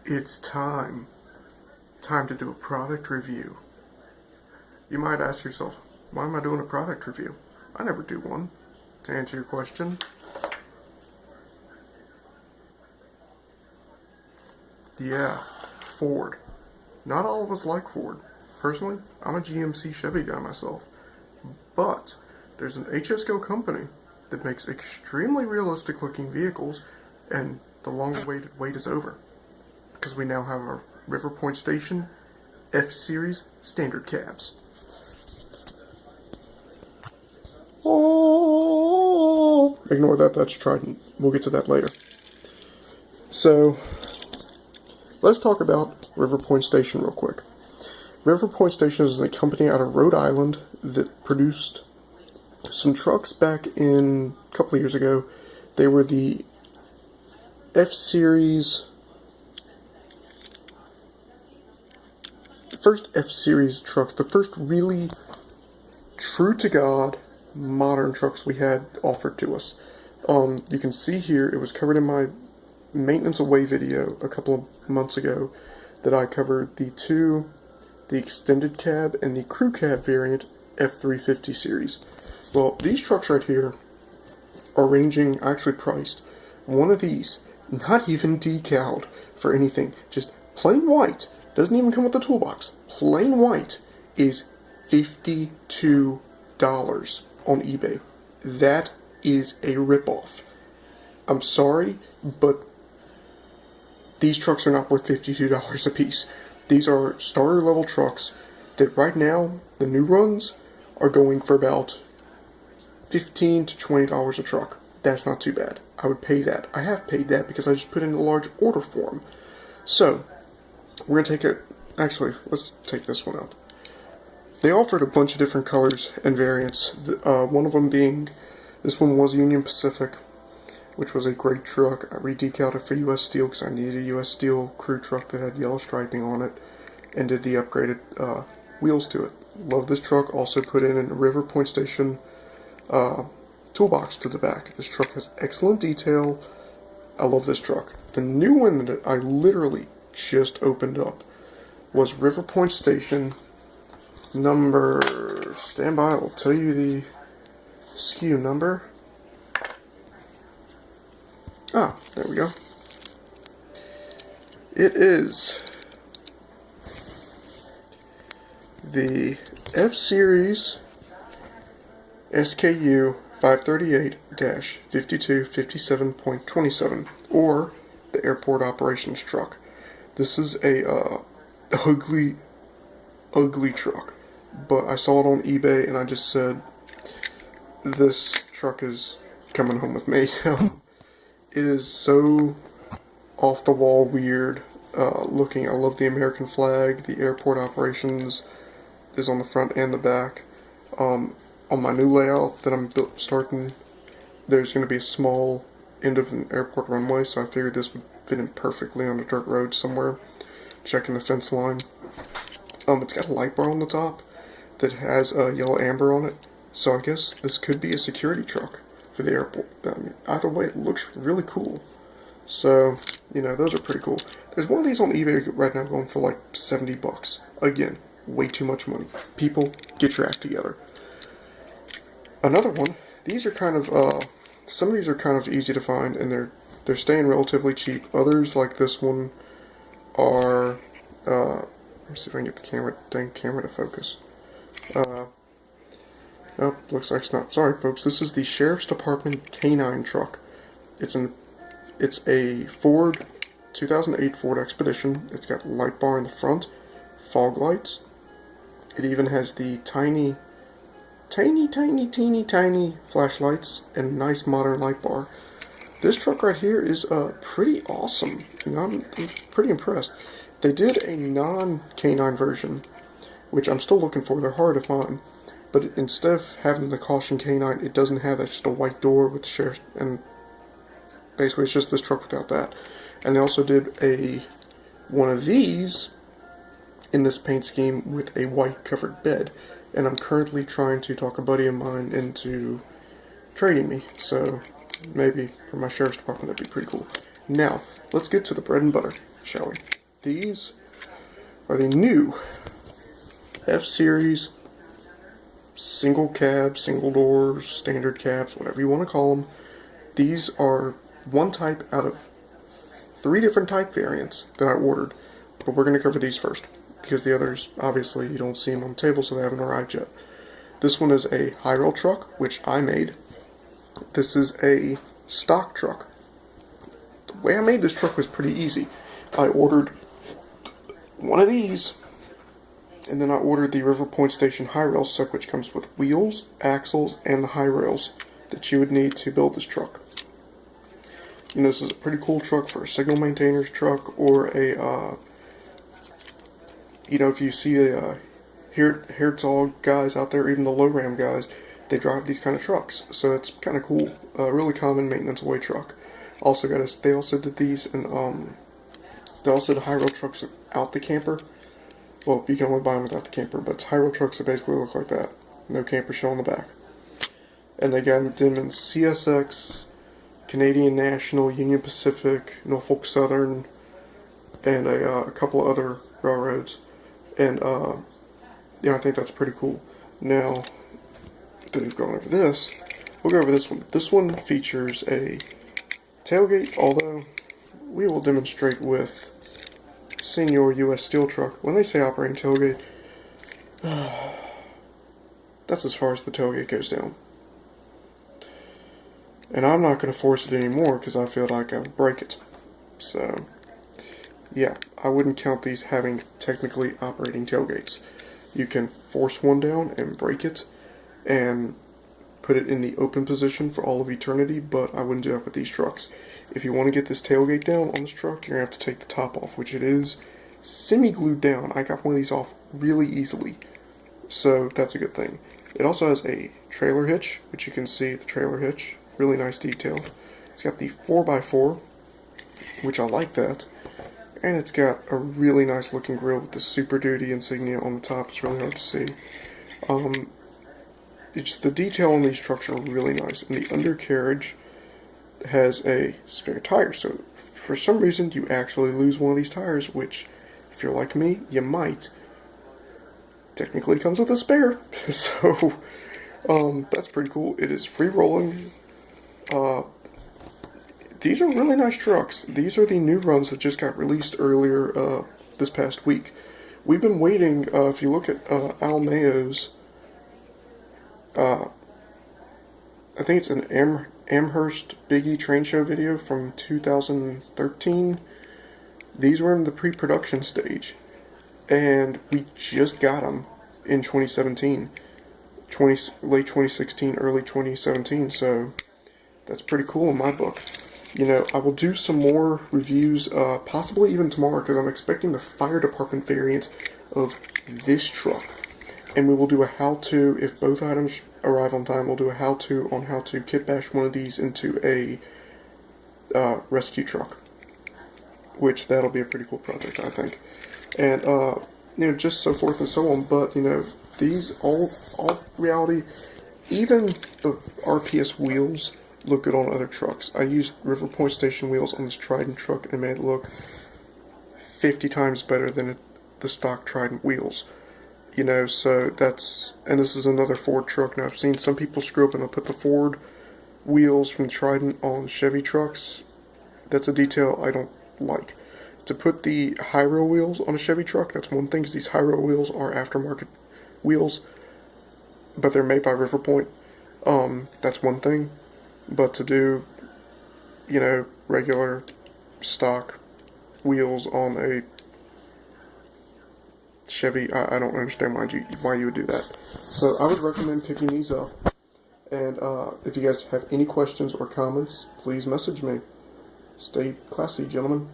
It's time. Time to do a product review. You might ask yourself, why am I doing a product review? I never do one. To answer your question, yeah, Ford. Not all of us like Ford. Personally, I'm a GMC Chevy guy myself. But there's an HSCO company that makes extremely realistic looking vehicles, and the long-awaited wait is over. Because we now have our River Point Station F-Series standard cabs. Oh, ignore that, that's Trident. We'll get to that later. So, let's talk about River Point Station real quick. River Point Station is a company out of Rhode Island that produced some trucks back in a couple of years ago. They were the F-Series, the first F-Series trucks, the first really true to God modern trucks we had offered to us. You can see here, it was covered in my maintenance away video a couple of months ago that I covered the extended cab and the crew cab variant F350 series. Well, these trucks right here are ranging, actually priced, one of these, not even decaled for anything, just plain white, doesn't even come with the toolbox, plain white, is $52 on eBay. That is a ripoff. I'm sorry, but these trucks are not worth $52 a piece. These are starter level trucks that right now, the new runs, are going for about $15 to $20 a truck. That's not too bad. I would pay that. I have paid that because I just put in a large order form. So, we're going to take it. Actually, let's take this one out. They offered a bunch of different colors and variants. One of them being, this one was Union Pacific, which was a great truck. I re-decaled it for US Steel because I needed a US Steel crew truck that had yellow striping on it, and did the upgraded wheels to it. Love this truck. Also put in a River Point Station toolbox to the back. This truck has excellent detail. I love this truck. The new one that I literally just opened up was River Point Station number, stand by, I'll tell you the SKU number. Ah, there we go. It is the F-Series SKU 538-5257.27, or the airport operations truck. This is a ugly truck, but I saw it on eBay and I just said, this truck is coming home with me. It is so off the wall weird looking. I love the American flag. The airport operations is on the front and the back. On my new layout that I'm starting, there's going to be a small end of an airport runway, so I figured this would fit in perfectly on a dirt road somewhere. Checking the fence line. It's got a light bar on the top that has yellow amber on it, so I guess this could be a security truck for the airport. I mean, either way, it looks really cool. So, you know, those are pretty cool. There's one of these on eBay right now going for like $70. Again, way too much money. People, get your act together. Another one, these are kind of, some of these are kind of easy to find, and they're staying relatively cheap. Others, like this one, are, let me see if I can get the camera to focus. Nope, looks like it's not. Sorry, folks. This is the Sheriff's Department Canine truck. It's a Ford 2008 Ford Expedition. It's got a light bar in the front, fog lights. It even has the teeny flashlights and a nice modern light bar. This truck right here is pretty awesome. You know, I'm pretty impressed. They did a non-canine version, which I'm still looking for. They're hard to find. But instead of having the caution canine, it doesn't have that. It's just a white door with the sheriff, and basically it's just this truck without that. And they also did one of these in this paint scheme with a white covered bed. And I'm currently trying to talk a buddy of mine into trading me. So maybe for my sheriff's department that'd be pretty cool. Now, let's get to the bread and butter, shall we? these are the new F-Series single cab, single doors, standard cabs, whatever you want to call them. These are one type out of 3 different type variants that I ordered, but we're going to cover these first because the others, obviously, you don't see them on the table, so they haven't arrived yet. This one is a high rail truck, which I made. This is a stock truck. The way I made this truck was pretty easy. I ordered one of these, and then I ordered the River Point Station high rail set, which comes with wheels, axles, and the high rails that you would need to build this truck. And this is a pretty cool truck for a signal maintainer's truck, or a, if you see a Herzog guys out there, even the low ram guys, they drive these kind of trucks. So it's kind of cool. Really common maintenance away truck. Also they also did these, and they also did high rail trucks without the camper. Well, you can only buy them without the camper, but high rail trucks that basically look like that. No camper shell in the back. And they got them in CSX, Canadian National, Union Pacific, Norfolk Southern, and a couple of other railroads. And I think that's pretty cool. Now that we've gone over this, we'll go over this one. This one features a tailgate, although we will demonstrate with Senior U.S. Steel Truck. When they say operating tailgate, that's as far as the tailgate goes down. And I'm not going to force it anymore because I feel like I'll break it. So, yeah, I wouldn't count these having technically operating tailgates. You can force one down and break it and put it in the open position for all of eternity, but I wouldn't do that with these trucks. If you want to get this tailgate down on this truck, you're going to have to take the top off, which it is semi-glued down. I got one of these off really easily, so that's a good thing. It also has a trailer hitch, which you can see the trailer hitch. Really nice detail. It's got the 4x4, which I like that. And it's got a really nice looking grille with the Super Duty insignia on the top. It's really hard to see. The detail on these trucks are really nice. And the undercarriage has a spare tire. So for some reason you actually lose one of these tires, which if you're like me, you might. Technically comes with a spare. So that's pretty cool. It is free rolling. These are really nice trucks. These are the new runs that just got released earlier this past week. We've been waiting, if you look at Al Mayo's, I think it's an Amherst Biggie train show video from 2013. These were in the pre-production stage, and we just got them in 2017. Late 2016, early 2017, so that's pretty cool in my book. I will do some more reviews, possibly even tomorrow, because I'm expecting the fire department variant of this truck. And we will do a how-to, if both items arrive on time, we'll do a how-to on how to kit bash one of these into a rescue truck. Which, that'll be a pretty cool project, I think. And, just so forth and so on, but, these, all reality, even the RPS wheels look good on other trucks. I used River Point Station wheels on this Trident truck and made it look 50 times better than the stock Trident wheels. So that's, and this is another Ford truck. Now I've seen some people screw up and they'll put the Ford wheels from Trident on Chevy trucks. That's a detail I don't like. To put the high rail wheels on a Chevy truck, that's one thing, because these high rail wheels are aftermarket wheels, but they're made by River Point. That's one thing. But to do, regular stock wheels on a Chevy, I don't understand why you would do that. So I would recommend picking these up. And if you guys have any questions or comments, please message me. Stay classy, gentlemen.